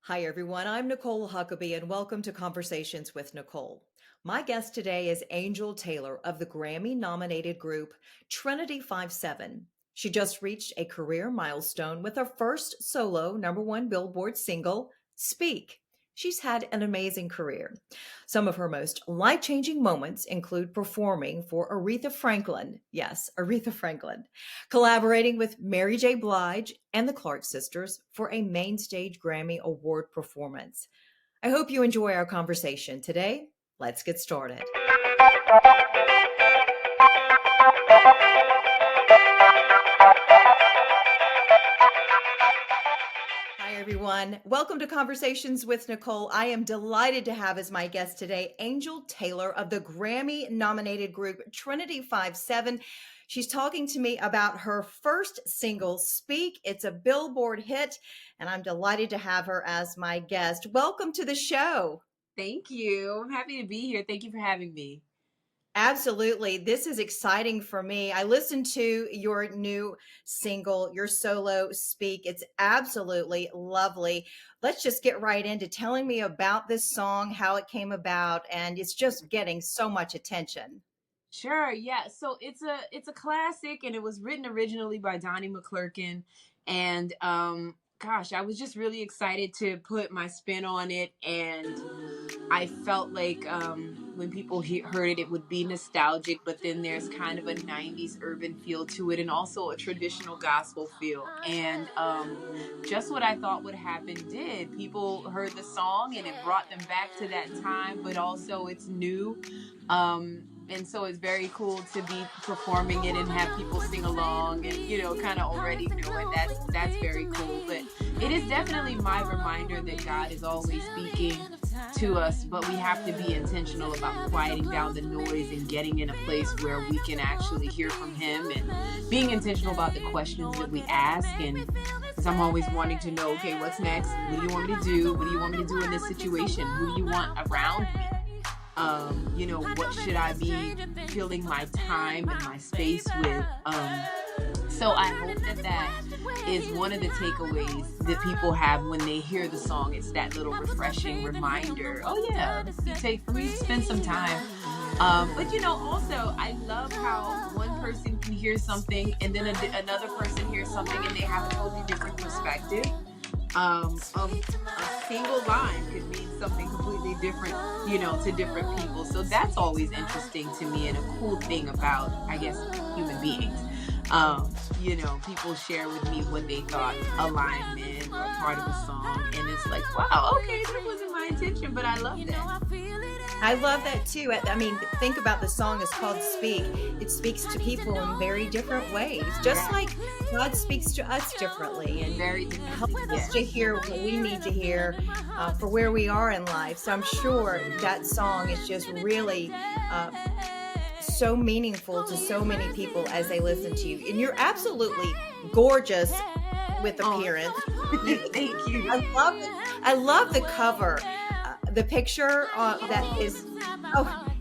Hi, everyone. I'm Nicole Huckabee, and welcome to Conversations with Nicole. My guest today is Angel Taylor of the Grammy nominated group Trin-i-tee. She just reached a career milestone with her first solo #1 Billboard single, Speak. She's had an amazing career. Some of her most life changing moments include performing for Aretha Franklin. Yes, Aretha Franklin, collaborating with Mary J. Blige and the Clark sisters for a main stage Grammy Award performance. I hope you enjoy our conversation today. Let's get started. Hi, everyone. Welcome to Conversations with Nicole. I am delighted to have as my guest today Angel Taylor of the Grammy nominated group Trin-i-tee. She's talking to me about her first single, Speak. It's a Billboard hit, and I'm delighted to have her as my guest. Welcome to the show. Thank you. I'm happy to be here. Thank you for having me. Absolutely. This is exciting for me. I listened to your new single, your solo Speak. It's absolutely lovely. Let's just get right into telling me about this song, how it came about, and it's just getting so much attention. Sure, yeah. So it's a classic and it was written originally by Donnie McClurkin. And gosh, I was just really excited to put my spin on it, and I felt like when people heard it, it would be nostalgic, but then there's kind of a 90s urban feel to it and also a traditional gospel feel. And just what I thought would happen did. People heard the song and it brought them back to that time, but also it's new. And so it's very cool to be performing it and have people sing along and, kind of already know it. That's very cool. But it is definitely my reminder that God is always speaking to us, but we have to be intentional about quieting down the noise and getting in a place where we can actually hear from Him, and being intentional about the questions that we ask. And because I'm always wanting to know, okay, what's next? What do you want me to do? What do you want me to do in this situation? Who do you want around me? What should I be filling my time and my space with? So I hope that is one of the takeaways that people have when they hear the song. It's that little refreshing reminder. Oh yeah, we spend some time. But also I love how one person can hear something and then another person hears something and they have a totally different perspective. A single line could mean something completely different, to different people. So that's always interesting to me and a cool thing about, I guess, human beings. People share with me what they thought a line meant or part of a song, and it's like, wow, okay, that wasn't my intention, but I love that. I love that too. I mean, think about the song is called Speak. It speaks to people in very different ways, just like God speaks to us differently and Very helps differently, us to hear what we need to hear for where we are in life. So I'm sure that song is just really so meaningful to so many people as they listen to you. And you're absolutely gorgeous with appearance. Thank you. I love the cover. The picture that is,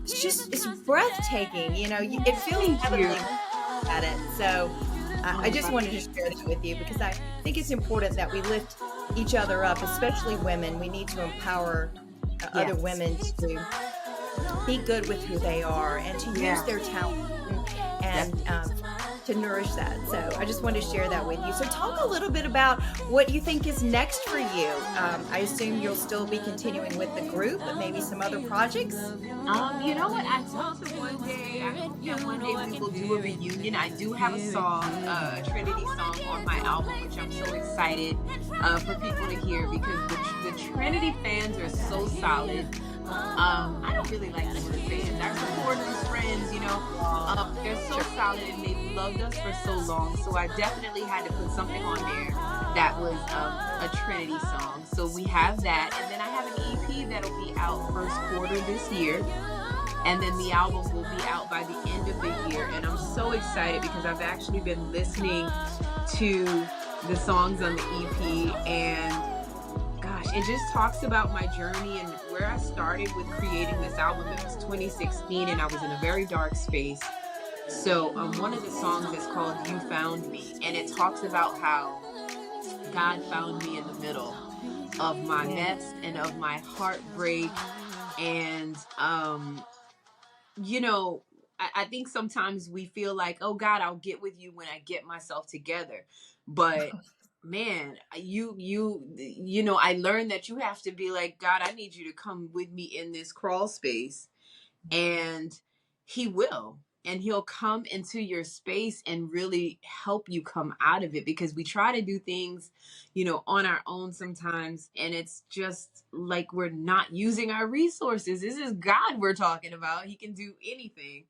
it's breathtaking. It feels heavenly at it. So I just wanted to share that with you because I think it's important that we lift each other up, especially women. We need to empower other women to be good with who they are and to use their talent and to nourish that. So I just wanted to share that with you. So talk a little bit about what you think is next for you. I assume you'll still be continuing with the group, but maybe some other projects. You know what? I talked to one day. I hope that one day we will do a reunion. I do have a song, a Trinity song on my album, which I'm so excited for people to hear because the Trinity fans are so solid. I don't really like the word fans. Our supporters, friends, they're so solid and they've loved us for so long. So I definitely had to put something on there that was a Trinity song. So we have that, and then I have an EP that'll be out first quarter this year, and then the album will be out by the end of the year. And I'm so excited because I've actually been listening to the songs on the EP, and it just talks about my journey and where I started with creating this album. It was 2016 and I was in a very dark space. So one of the songs is called You Found Me, and it talks about how God found me in the middle of my mess and of my heartbreak. And you know, I think sometimes we feel like, oh God, I'll get with you when I get myself together. But man, you know, I learned that you have to be like, God, I need you to come with me in this crawl space, and he will, and he'll come into your space and really help you come out of it, because we try to do things, you know, on our own sometimes, and it's just like we're not using our resources. This is God we're talking about. He can do anything.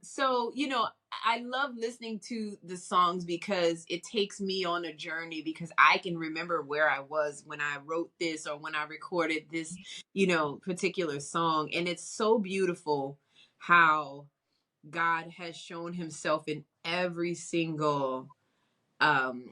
So you know, I love listening to the songs because it takes me on a journey, because I can remember where I was when I wrote this or when I recorded this, you know, particular song. And it's so beautiful how God has shown himself in every single um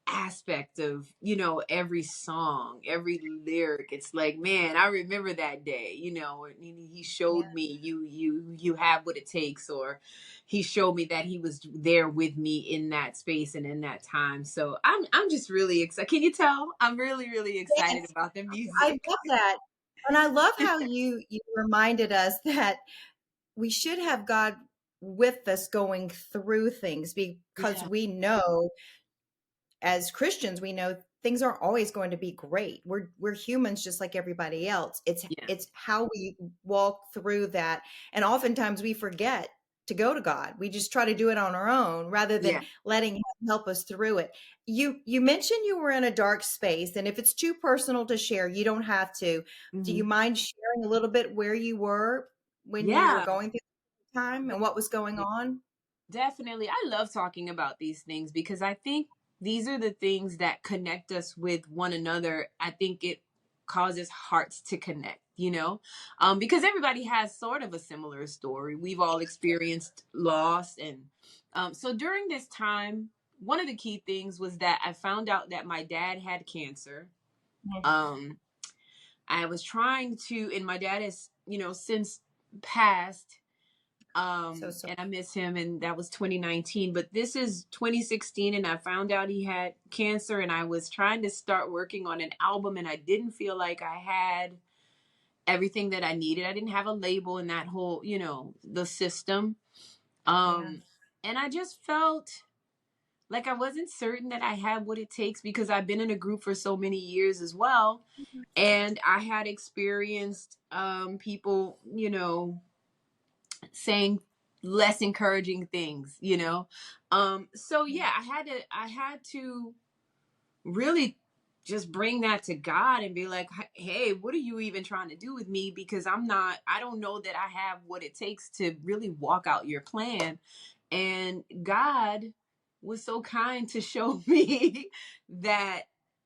aspect of, you know, every song, every lyric. It's like, man, I remember that day, you know, and he Yeah. showed me you have what it takes, or he showed me that he was there with me in that space and in that time. So I'm just really excited. Can you tell? I'm really, really excited Yes, about the I music. love that. And I love how you reminded us that we should have God with us going through things, because Yeah. we know, as Christians, we know things aren't always going to be great. We're humans just like everybody else. It's Yeah. it's how we walk through that. And oftentimes we forget to go to God. We just try to do it on our own rather than Yeah. letting him help us through it. You mentioned you were in a dark space, and if it's too personal to share, you don't have to. Do you Mhm. mind sharing a little bit where you were when you were Yeah. going through the time and what was going on? Definitely. I love talking about these things because I think these are the things that connect us with one another. I think it causes hearts to connect, you know, because everybody has sort of a similar story. We've all experienced loss. And so during this time, one of the key things was that I found out that my dad had cancer. Um, I was trying to, and my dad has, you know, since passed, So sorry. and I miss him, and that was 2019, but this is 2016, and I found out he had cancer, and I was trying to start working on an album, and I didn't feel like I had everything that I needed. I didn't have a label in that whole, you know, the system. Yeah. And I just felt like I wasn't certain that I had what it takes, because I've been in a group for so many years as well, and I had experienced people, you know, saying less encouraging things, you know. So yeah, I had to really just bring that to God and be like, hey, what are you even trying to do with me? Because I don't know that I have what it takes to really walk out your plan. And God was so kind to show me that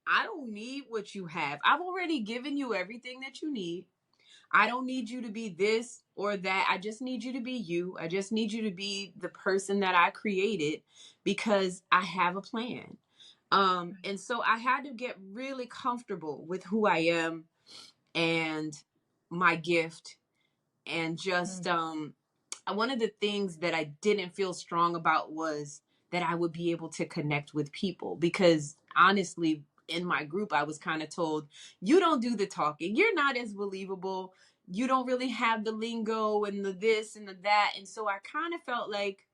I don't need what you have. I've already given you everything that you need. I don't need you to be this or that. I just need you to be you. I just need you to be the person that I created, because I have a plan. And so I had to get really comfortable with who I am and my gift, and just Mm. one of the things that I didn't feel strong about was that I would be able to connect with people, because honestly, in my group I was kind of told, you don't do the talking, you're not as believable, you don't really have the lingo and the this and the that. And so I kind of felt like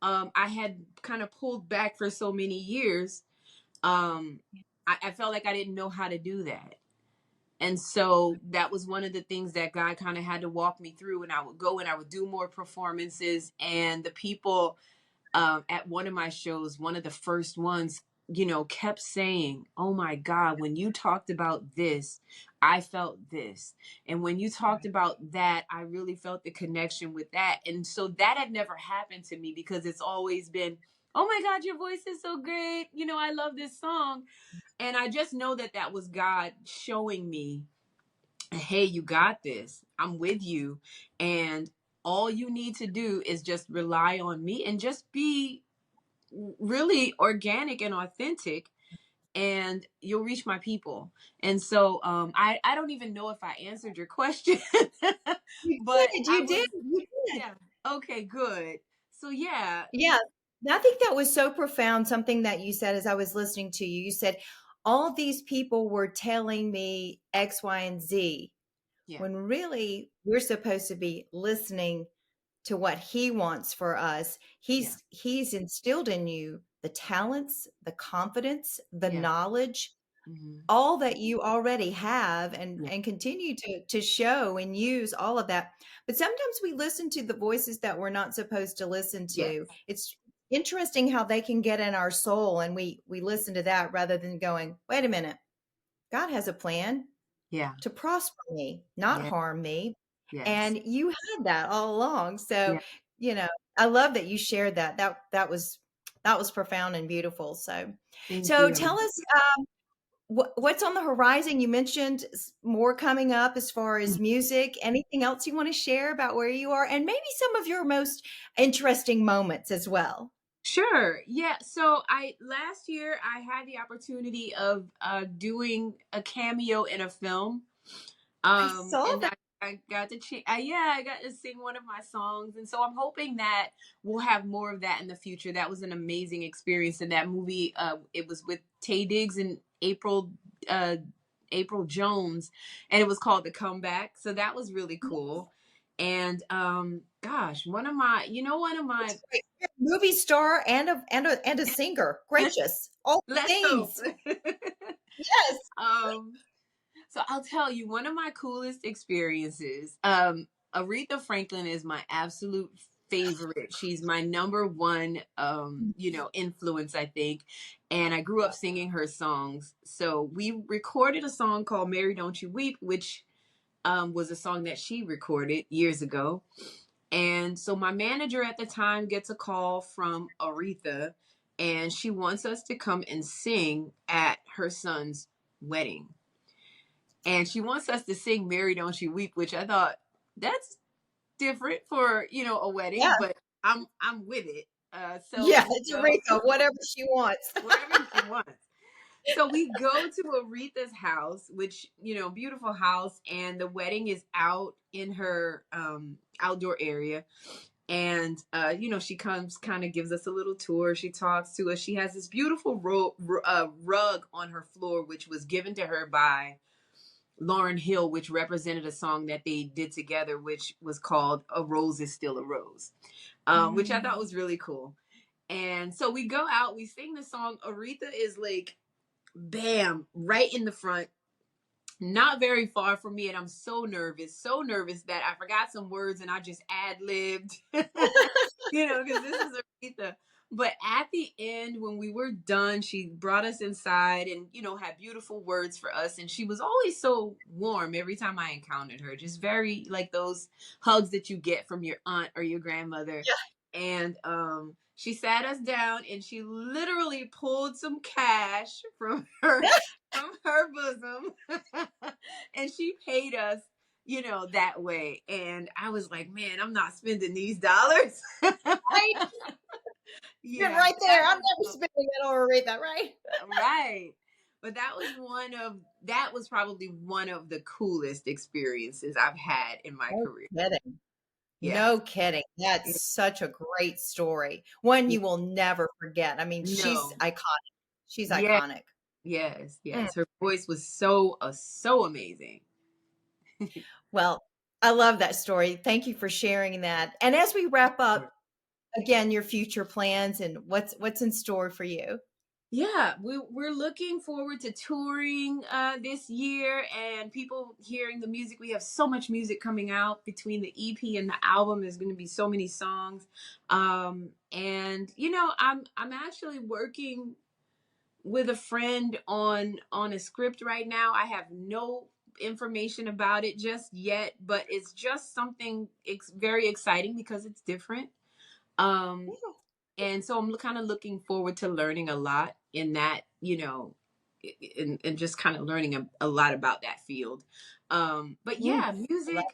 I had kind of pulled back for so many years. um I felt like I didn't know how to do that. And so that was one of the things that God kind of had to walk me through. And I would go and I would do more performances. And the people at one of my shows, one of the first ones, you know, kept saying, oh my God, when you talked about this, I felt this. And when you talked about that, I really felt the connection with that. And so that had never happened to me, because it's always been, oh my God, your voice is so great. You know, I love this song. And I just know that that was God showing me, hey, you got this. I'm with you. And all you need to do is just rely on me and just be really organic and authentic, and you'll reach my people. And so I don't even know if I answered your question, You but did, I you did, was, you did. yeah. Okay, good. So yeah. Yeah, I think that was so profound, something that you said as I was listening to you. You said, all these people were telling me X, Y, and Z, Yeah. when really we're supposed to be listening to what he wants for us. Yeah. He's instilled in you the talents, the confidence, the Yeah. knowledge, Hmm. all that you already have, Yeah. and continue to show and use all of that. But sometimes we listen to the voices that we're not supposed to listen Yes. to. It's interesting how they can get in our soul, and we listen to that rather than going, wait a minute, God has a plan Yeah. to prosper me, not Yeah. harm me. Yes. And you had that all along. So, Yeah. you know, I love that you shared that. That was profound and beautiful. So, Thank so you. tell us, what's on the horizon. You mentioned more coming up as far as music. Anything else you want to share about where you are, and maybe some of your most interesting moments as well? Sure. Yeah. So I last year I had the opportunity of doing a cameo in a film. I saw And that. I got to yeah, I got to sing one of my songs, and so I'm hoping that we'll have more of that in the future. That was an amazing experience in that movie. It was with Taye Diggs and uh April Jones, and it was called The Comeback. So that was really cool. And gosh, one of my It's great. You're a movie star and a singer. Gracious, all the let's hope. things. Yes. um So I'll tell you one of my coolest experiences. Aretha Franklin is my absolute favorite. She's my number one, influence, I think. And I grew up singing her songs. So we recorded a song called "Mary Don't You Weep," which was a song that she recorded years ago. And so my manager at the time gets a call from Aretha, and she wants us to come and sing at her son's wedding, and she wants us to sing "Mary Don't You Weep," which I thought that's different for a wedding, Yeah. but I'm with it. So Yeah. we It's go Aretha, whatever she wants. wherever she wants. So we go to Aretha's house, which beautiful house, and the wedding is out in her outdoor area. And she comes, kind of gives us a little tour. She talks to us. She has this beautiful rug on her floor, which was given to her by Lauryn Hill, which represented a song that they did together, which was called "A Rose Is Still a Rose," which I thought Mm. was really cool. And so we go out, we sing the song. Aretha is like, bam, right in the front, not very far from me, and I'm so nervous that I forgot some words and I just ad libbed, because this is Aretha. But at the end, when we were done, she brought us inside and had beautiful words for us. And she was always so warm every time I encountered her, just very like those hugs that you get from your aunt or your grandmother. And she sat us down and she literally pulled some cash from her bosom and she paid us that way. And I was like, man, I'm not spending these dollars. Right? Been Yeah, right there. that I'm was never spending it on Aretha, right? right. But that was probably one of the coolest experiences I've had in my No career. kidding. Yes. No kidding. That's such a great story. One Yeah. you will never forget. I mean, she's No. iconic. She's Yes, iconic. yes, Mm. yes. Her voice was so amazing. Well, I love that story. Thank you for sharing that. And as we wrap up, again, your future plans and what's in store for you. Yeah, we're looking forward to touring this year and people hearing the music. We have so much music coming out between the EP and the album. There's going to be so many songs, and I'm actually working with a friend on a script right now. I have no information about it just yet, but it's just something very exciting because it's different. Um, and so I'm kind of looking forward to learning a lot in that, and just kind of learning a lot about that field. But Mm, yeah, I love music,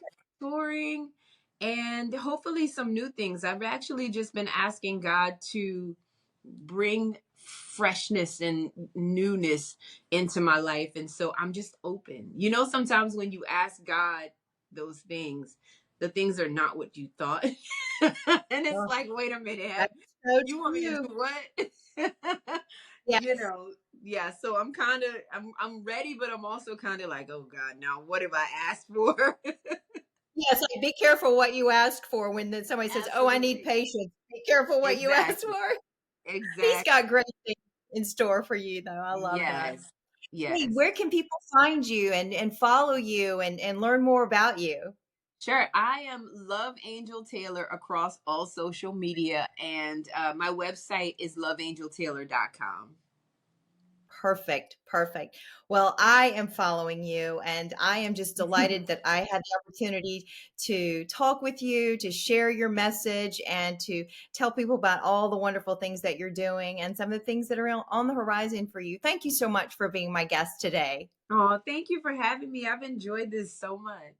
touring, and hopefully some new things. I've actually just been asking God to bring freshness and newness into my life. And so I'm just open. Sometimes when you ask God those things, the things are not what you thought. And it's Oh, like, wait a minute, that's so you want me to true. do what? you Yes. know, yeah. So I'm kind of I'm ready, but I'm also kind of like, oh God, now what have I asked for? Yes, like, be careful what you ask for when then somebody says, "Oh, I need Absolutely. patience." Be careful what you ask Exactly. for. He's Exactly. got great things in store for you, though. I love that. Yes. Hey, Yes. where can people find you and follow you and learn more about you? Sure. I am Love Angel Taylor across all social media, and my website is loveangeltaylor.com. Perfect, perfect. Well, I am following you, and I am just delighted that I had the opportunity to talk with you, to share your message, and to tell people about all the wonderful things that you're doing and some of the things that are on the horizon for you. Thank you so much for being my guest today. Oh, thank you for having me. I've enjoyed this so much.